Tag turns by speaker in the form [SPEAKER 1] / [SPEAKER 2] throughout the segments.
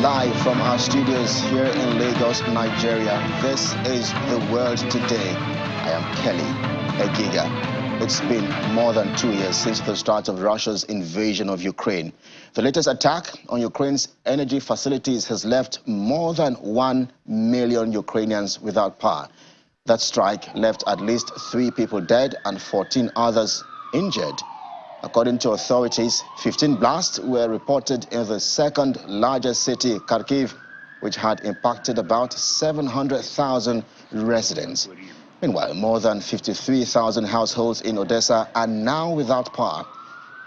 [SPEAKER 1] live from our studios here in Lagos, Nigeria. This is The World Today. I am Kelly Egiga. It's been more than 2 years since the start of Russia's invasion of Ukraine. The latest attack on Ukraine's energy facilities has left more than 1 million Ukrainians without power. That strike left at least 3 people dead and 14 others injured. According to authorities, 15 blasts were reported in the second largest city, Kharkiv, which had impacted about 700,000 residents. Meanwhile, more than 53,000 households in Odessa are now without power.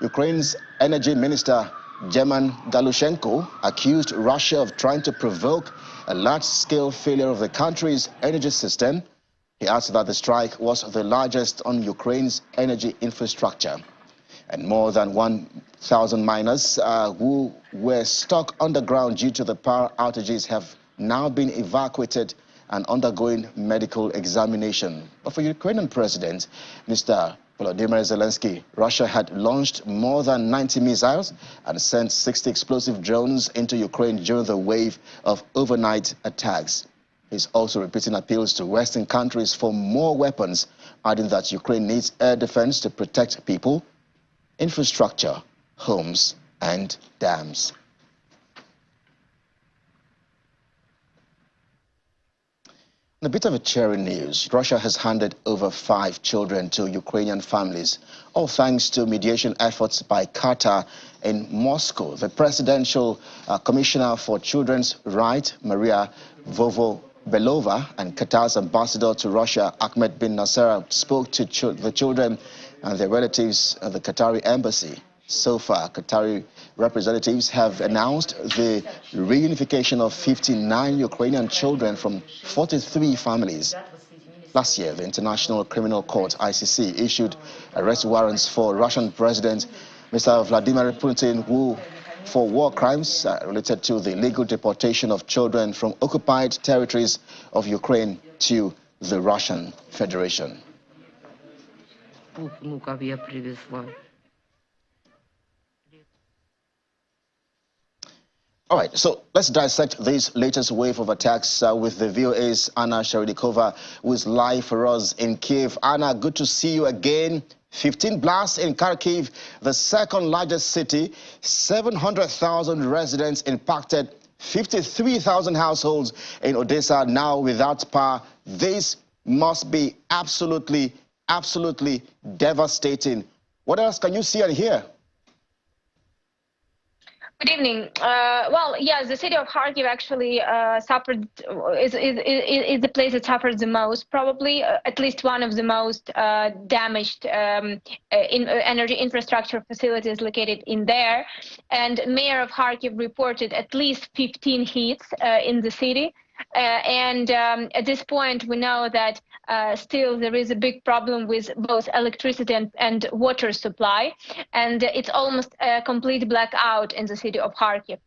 [SPEAKER 1] Ukraine's energy minister, German Galushenko, accused Russia of trying to provoke a large-scale failure of the country's energy system. He adds that the strike was the largest on Ukraine's energy infrastructure. And more than 1,000 miners who were stuck underground due to the power outages have now been evacuated and undergoing medical examination. But for Ukrainian President, Mr. Volodymyr Zelensky, Russia had launched more than 90 missiles and sent 60 explosive drones into Ukraine during the wave of overnight attacks. He's also repeating appeals to Western countries for more weapons, adding that Ukraine needs air defense to protect people, infrastructure, homes, and dams. In a bit of a cheering news, Russia has handed over 5 children to Ukrainian families, all thanks to mediation efforts by Qatar in Moscow. The Presidential Commissioner for Children's Rights, Maria Vovo-Belova, and Qatar's ambassador to Russia, Ahmed bin Nasser, spoke to the children and their relatives at the Qatari embassy. So far, Qatari representatives have announced the reunification of 59 Ukrainian children from 43 families. Last year, the International Criminal Court, ICC, issued arrest warrants for Russian President Mr. Vladimir Putin, who for war crimes related to the illegal deportation of children from occupied territories of Ukraine to the Russian Federation. All right, so let's dissect this latest wave of attacks with the VOA's Anna Sharidikova, who is live for us in Kiev. Anna, good to see you again. 15 blasts in Kharkiv, the second largest city, 700,000 residents impacted, 53,000 households in Odessa now without power. This must be absolutely devastating. What else can you see and hear?
[SPEAKER 2] Good evening. Well, yes, the city of Kharkiv actually suffered, is the place that suffered the most, probably at least one of the most damaged energy infrastructure facilities located in there. And Mayor of Kharkiv reported at least 15 hits in the city. At this point, we know that still there is a big problem with both electricity and water supply, and it's almost a complete blackout in the city of Kharkiv.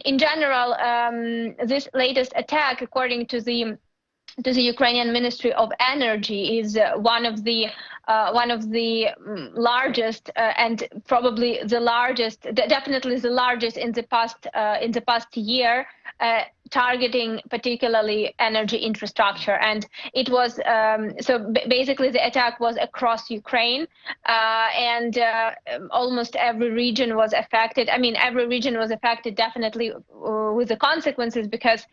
[SPEAKER 2] In general, this latest attack, according to the Ukrainian Ministry of Energy, is one of the largest and probably the largest, definitely the largest in the past year, targeting particularly energy infrastructure. And it was so basically the attack was across Ukraine, and almost every region was affected. I mean, every region was affected definitely with the consequences, because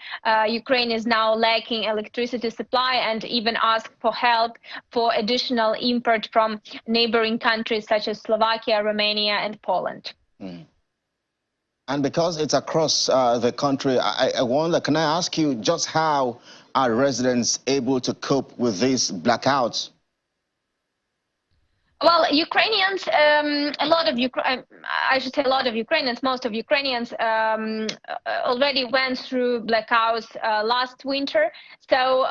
[SPEAKER 2] Ukraine is now lacking electricity supply and even asked for help for additional import from neighboring countries such as Slovakia, Romania, and Poland.
[SPEAKER 1] Mm. And because it's across the country, I wonder, can I ask you just how are residents able to cope with these blackouts?
[SPEAKER 2] Well, Ukrainians, I should say a lot of Ukrainians, most of Ukrainians already went through blackouts last winter. So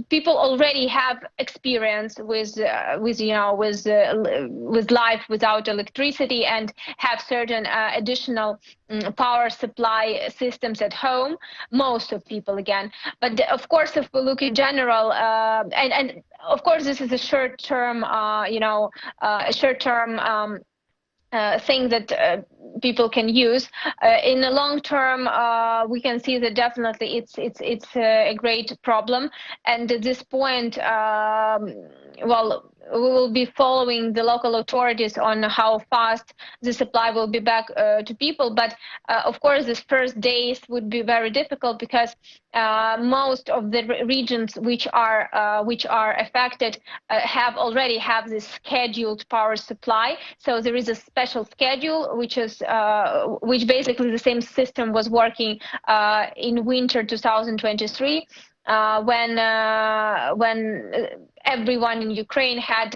[SPEAKER 2] people already have experience with life without electricity and have certain additional power supply systems at home. Most of people, again. But of course, if we look in general, and of course, this is a short-term, thing that people can use. In the long term, we can see that definitely it's a great problem. And at this point, well, we will be following the local authorities on how fast the supply will be back to people. But of course, these first days would be very difficult because most of the regions which are affected already have this scheduled power supply. So there is a special schedule which basically the same system was working in winter 2023. When everyone in Ukraine had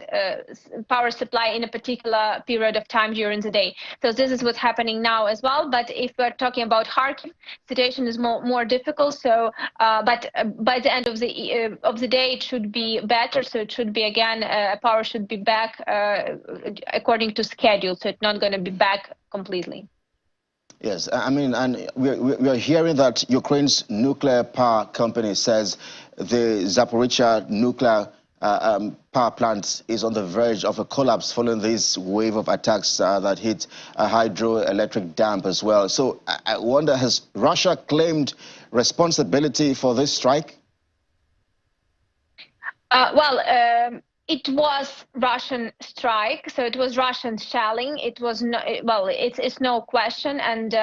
[SPEAKER 2] power supply in a particular period of time during the day. So this is what's happening now as well. But if we're talking about Kharkiv, situation is more difficult. So, but by the end of the day, it should be better. So it should be again, power should be back according to schedule. So it's not going to be back completely.
[SPEAKER 1] Yes, I mean, and we are hearing that Ukraine's nuclear power company says the Zaporizhzhia nuclear power plant is on the verge of a collapse following this wave of attacks that hit a hydroelectric dam as well. So I wonder, has Russia claimed responsibility for this strike?
[SPEAKER 2] It was Russian strike, so it was Russian shelling. It was no, well, it's no question, and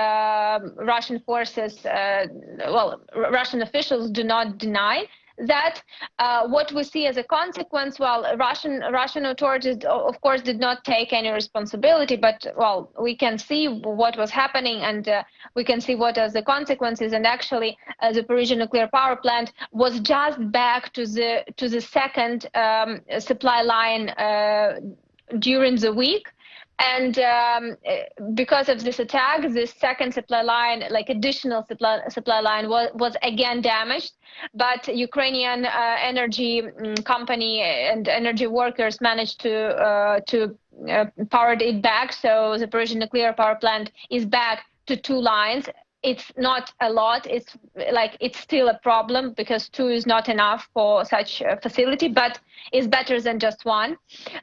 [SPEAKER 2] Russian forces, Russian officials do not deny that. What we see as a consequence, well, Russian authorities, of course, did not take any responsibility, but well, we can see what was happening, and we can see what are the consequences. And actually, the Zaporizhzhia nuclear power plant was just back to the second supply line during the week. And because of this attack, this second supply line, like additional supply line, was again damaged. But Ukrainian energy company and energy workers managed to power it back. So the Zaporizhzhia nuclear power plant is back to 2 lines. It's not a lot. It's still a problem because 2 is not enough for such a facility, but it's better than just 1.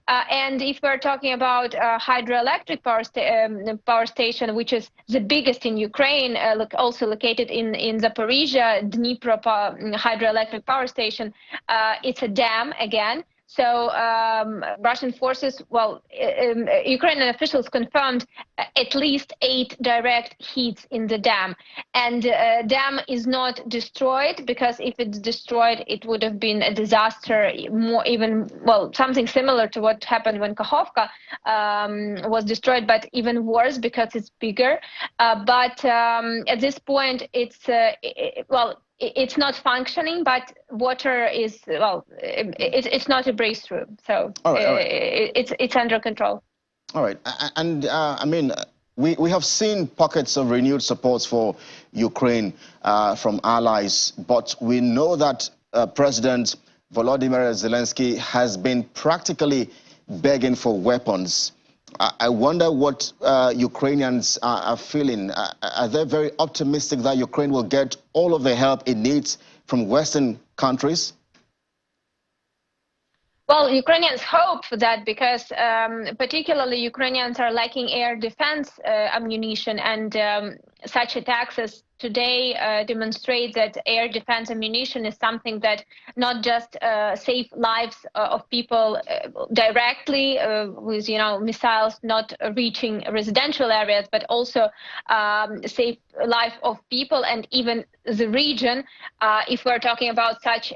[SPEAKER 2] And if we're talking about hydroelectric power station, which is the biggest in Ukraine, also located in Zaporizhzhia, Dnipro hydroelectric power station, it's a dam again. So Russian forces, Ukrainian officials confirmed at least 8 direct hits in the dam. And dam is not destroyed, because if it's destroyed, it would have been a disaster, something similar to what happened when Kakhovka was destroyed, but even worse because it's bigger. But at this point, it's not functioning, we water is, it's not a breakthrough. So all right. It's under control.
[SPEAKER 1] All right. And I mean, we have seen pockets of renewed support for Ukraine from allies, but we know that President Volodymyr Zelensky has been practically begging for weapons. I wonder what Ukrainians are feeling. Are they very optimistic that Ukraine will get all of the help it needs from Western countries?
[SPEAKER 2] Well, Ukrainians hope for that, because particularly Ukrainians are lacking air defense ammunition, and such attacks as today demonstrate that air defense ammunition is something that not just save lives of people directly with missiles not reaching residential areas, but also save life of people and even the region. If we're talking about such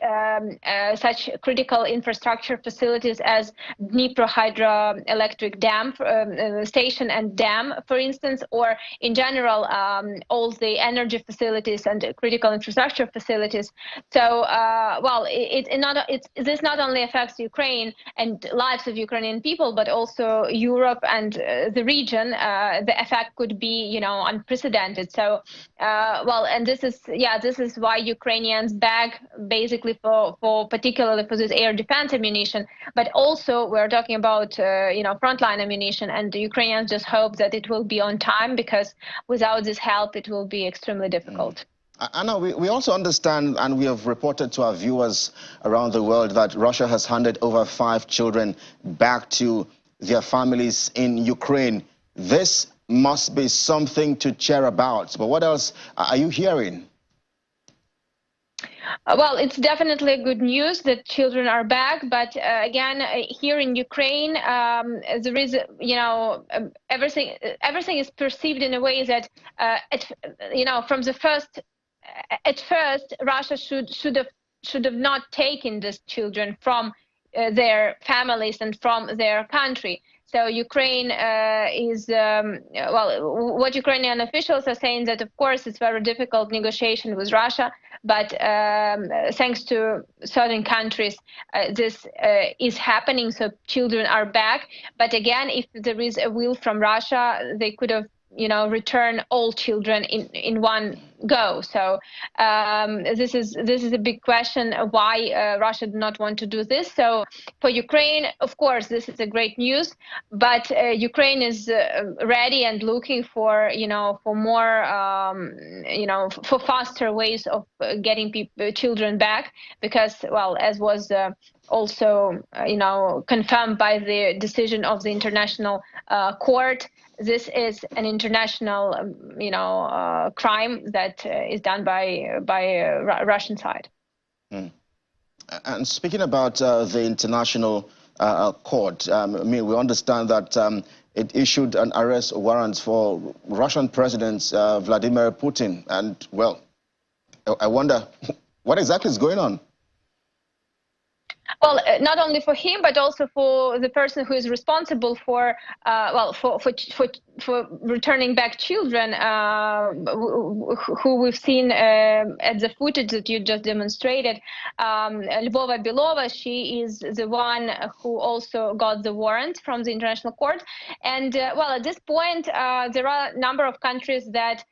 [SPEAKER 2] critical infrastructure facilities as Dnipro hydroelectric dam station and dam, for instance, or in general all the energy facilities and critical infrastructure facilities. So, this not only affects Ukraine and lives of Ukrainian people, but also Europe and the region. The effect could be, unprecedented. So, and this is why Ukrainians beg basically for particularly for this air defense ammunition, but also we're talking about, frontline ammunition, and the Ukrainians just hope that it will be on time, because without this help, it will be extremely difficult.
[SPEAKER 1] Anna, we also understand, and we have reported to our viewers around the world, that Russia has handed over 5 children back to their families in Ukraine. This must be something to cheer about. But what else are you hearing?
[SPEAKER 2] Well, it's definitely good news that children are back, but again, here in Ukraine, there is, everything is perceived in a way that, from the first, at first, Russia should have not taken these children from their families and from their country. So Ukraine is, what Ukrainian officials are saying that, of course, it's very difficult negotiation with Russia, but thanks to certain countries, this is happening, so children are back. But again, if there is a will from Russia, they could have, return all children in one go. So this is a big question why Russia did not want to do this. So for Ukraine, of course, this is a great news, but Ukraine is ready and looking for for more for faster ways of getting children back, because, well, as was also confirmed by the decision of the international court, this is an international crime that is done by Russian side.
[SPEAKER 1] And speaking about the international court, we understand that it issued an arrest warrant for Russian President Vladimir Putin, and, well, I wonder what exactly is going on.
[SPEAKER 2] Well, not only for him, but also for the person who is responsible for, for returning back children, who we've seen at the footage that you just demonstrated. Lvova Belova, she is the one who also got the warrant from the international court. And, well, at this point, there are a number of countries that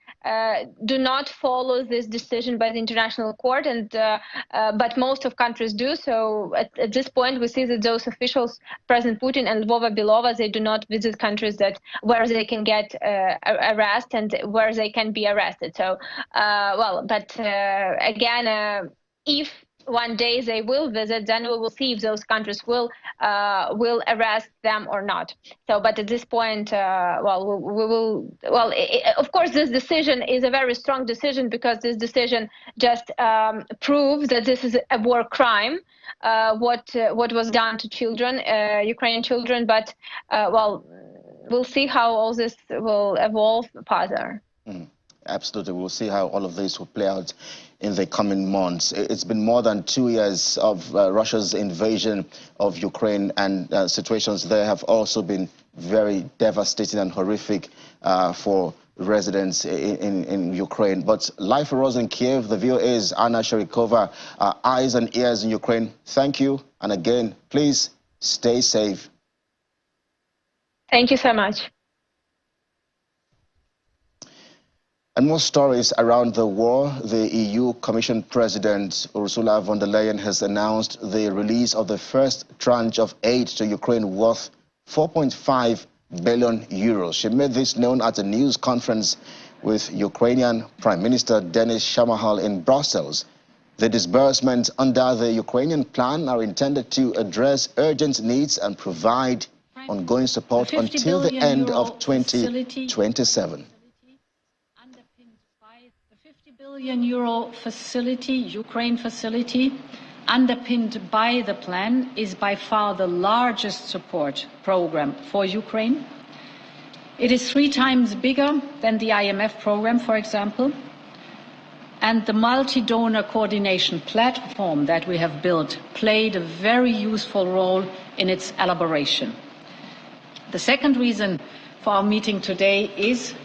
[SPEAKER 2] do not follow this decision by the international court, and but most of countries do. So at this point, we see that those officials, President Putin and Lvova Belova, they do not visit countries where they can get arrested and where they can be arrested. So, well, but again, if one day they will visit, then we will see if those countries will arrest them or not. So, but at this point, well, we will. Well, of course, this decision is a very strong decision, because this decision just proves that this is a war crime. What was done to children, Ukrainian children. But well, we'll see how all this will evolve further.
[SPEAKER 1] Absolutely. We'll see how all of this will play out in the coming months. It's been more than 2 years of Russia's invasion of Ukraine, and situations there have also been very devastating and horrific for residents in Ukraine. But live for us in Kiev, the viewer is Anna Sharikova, eyes and ears in Ukraine. Thank you. And again, please stay safe.
[SPEAKER 2] Thank you so much.
[SPEAKER 1] And more stories around the war. The EU Commission President Ursula von der Leyen has announced the release of the first tranche of aid to Ukraine worth 4.5 billion euros. She made this known at a news conference with Ukrainian Prime Minister Denis Shmyhal in Brussels. The disbursements under the Ukrainian plan are intended to address urgent needs and provide ongoing support until the end of 2027.
[SPEAKER 3] Billion euro facility, Ukraine facility, underpinned by the plan, is by far the largest support program for Ukraine. It is 3 times bigger than the IMF program, for example, and the multi-donor coordination platform that we have built played a very useful role in its elaboration. The second reason for our meeting today is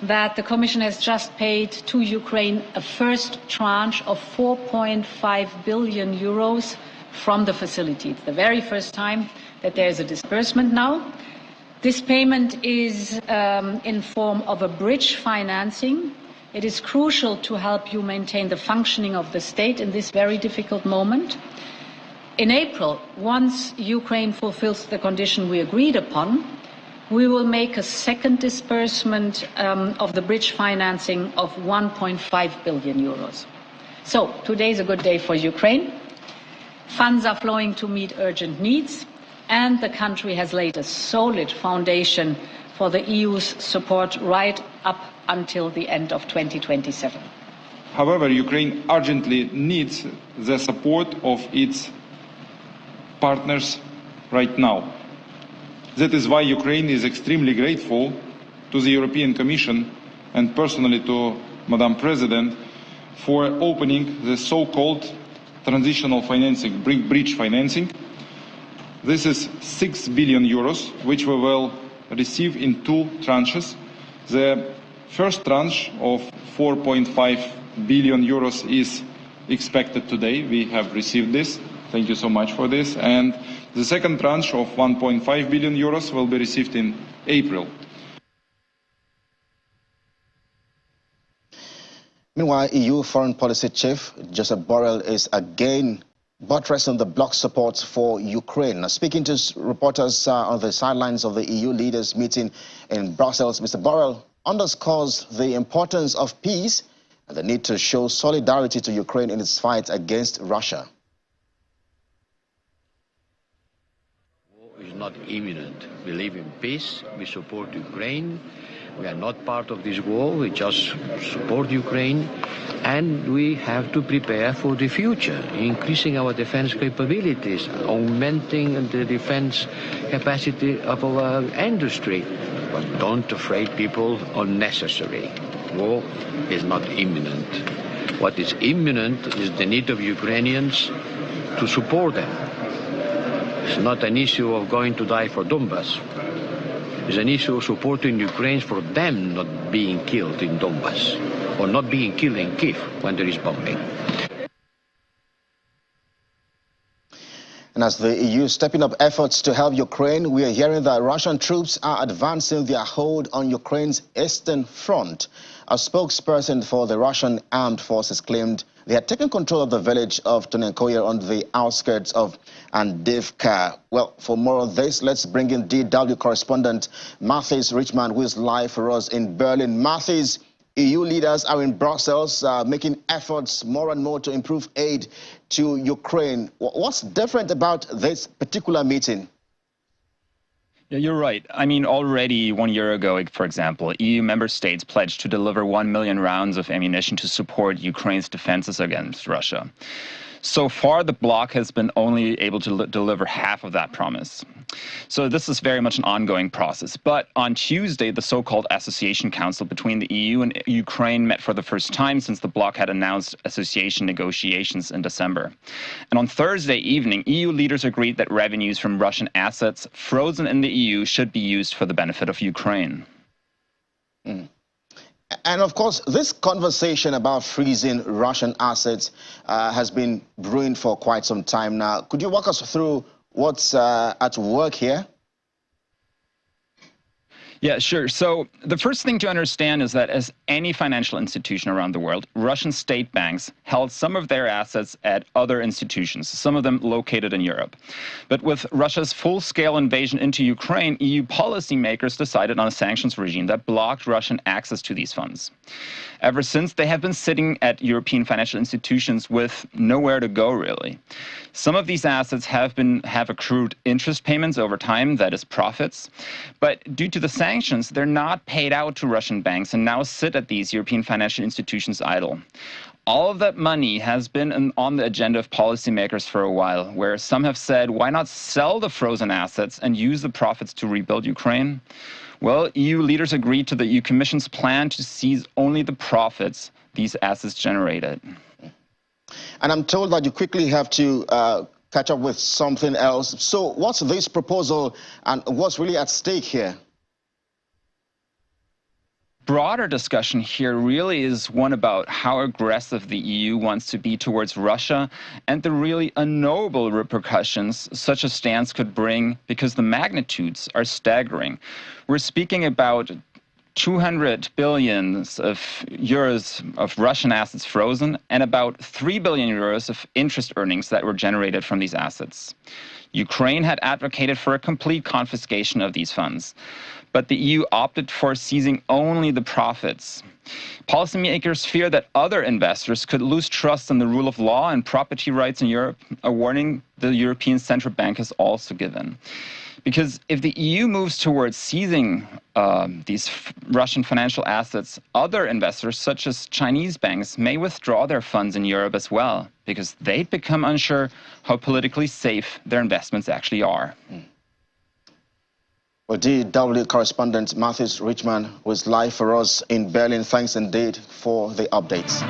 [SPEAKER 3] that the Commission has just paid to Ukraine a first tranche of 4.5 billion euros from the facility. It's the very first time that there is a disbursement now. This payment is in form of a bridge financing. It is crucial to help you maintain the functioning of the state in this very difficult moment. In April, once Ukraine fulfills the condition we agreed upon, we will make a second disbursement of the bridge financing of 1.5 billion euros. So today is a good day for Ukraine. Funds are flowing to meet urgent needs. and the country has laid a solid foundation for the EU's support right up until the end of 2027.
[SPEAKER 4] However, Ukraine urgently needs the support of its partners right now. That is why Ukraine is extremely grateful to the European Commission and personally to Madam President for opening the so-called transitional financing, bridge financing. This is 6 billion euros, which we will receive in 2 tranches. The first tranche of 4.5 billion euros is expected today. We have received this. Thank you so much for this. And the second tranche of 1.5 billion euros will be received in April.
[SPEAKER 1] Meanwhile, EU Foreign Policy Chief Joseph Borrell is again buttressing the bloc's support for Ukraine. Now, speaking to reporters on the sidelines of the EU leaders meeting in Brussels, Mr. Borrell underscores the importance of peace and the need to show solidarity to Ukraine in its fight against Russia.
[SPEAKER 5] War is not imminent. We live in peace. We support Ukraine. We are not part of this war. We just support Ukraine. And we have to prepare for the future, increasing our defense capabilities, augmenting the defense capacity of our industry. But don't afraid people unnecessarily. War is not imminent. What is imminent is the need of Ukrainians to support them. It's not an issue of going to die for Donbass. It's an issue of supporting Ukraine for them not being killed in Donbass or not being killed in Kiev when there is bombing.
[SPEAKER 1] And as the EU is stepping up efforts to help Ukraine, we are hearing that Russian troops are advancing their hold on Ukraine's eastern front. A spokesperson for the Russian armed forces claimed they had taken control of the village of Tonenkoye on the outskirts of Andivka. Well, for more on this, let's bring in DW correspondent Mathis Richman, who is live for us in Berlin. Mathis, EU leaders are in Brussels making efforts more and more to improve aid to Ukraine. What's different about this particular meeting?
[SPEAKER 6] Yeah, you're right. I mean, already 1 year ago, for example, EU member states pledged to deliver 1 million rounds of ammunition to support Ukraine's defenses against Russia. So far, the bloc has been only able to deliver half of that promise. So this is very much an ongoing process. But on Tuesday, the so-called Association Council between the EU and Ukraine met for the first time since the bloc had announced association negotiations in December. And on Thursday evening, EU leaders agreed that revenues from Russian assets frozen in the EU should be used for the benefit of Ukraine.
[SPEAKER 1] And of course, this conversation about freezing Russian assets has been brewing for quite some time now. Could you walk us through what's at work here?
[SPEAKER 6] Yeah, sure. So the first thing to understand is that as any financial institution around the world, Russian state banks held some of their assets at other institutions, some of them located in Europe. But with Russia's full-scale invasion into Ukraine, EU policymakers decided on a sanctions regime that blocked Russian access to these funds. Ever since, they have been sitting at European financial institutions with nowhere to go, really. Some of these assets have accrued interest payments over time, that is profits. But due to the sanctions, they're not paid out to Russian banks and now sit at these European financial institutions idle. All of that money has been on the agenda of policymakers for a while, where some have said, why not sell the frozen assets and use the profits to rebuild Ukraine? Well, EU leaders agreed to the EU Commission's plan to seize only the profits these assets generated.
[SPEAKER 1] And I'm told that you quickly have to catch up with something else. So what's this proposal and what's really at stake here?
[SPEAKER 6] Broader discussion here really is one about how aggressive the EU wants to be towards Russia and the really unknowable repercussions such a stance could bring, because the magnitudes are staggering. We're speaking about 200 billion euros of Russian assets frozen and about 3 billion euros of interest earnings that were generated from these assets. Ukraine had advocated for a complete confiscation of these funds. but the EU opted for seizing only the profits. Policymakers fear that other investors could lose trust in the rule of law and property rights in Europe, a warning the European Central Bank has also given. Because if the EU moves towards seizing these Russian financial assets, other investors, such as Chinese banks, may withdraw their funds in Europe as well, because they'd become unsure how politically safe their investments actually are.
[SPEAKER 1] Well, DW correspondent Mathis Richman was live for us in Berlin. Thanks indeed for the updates.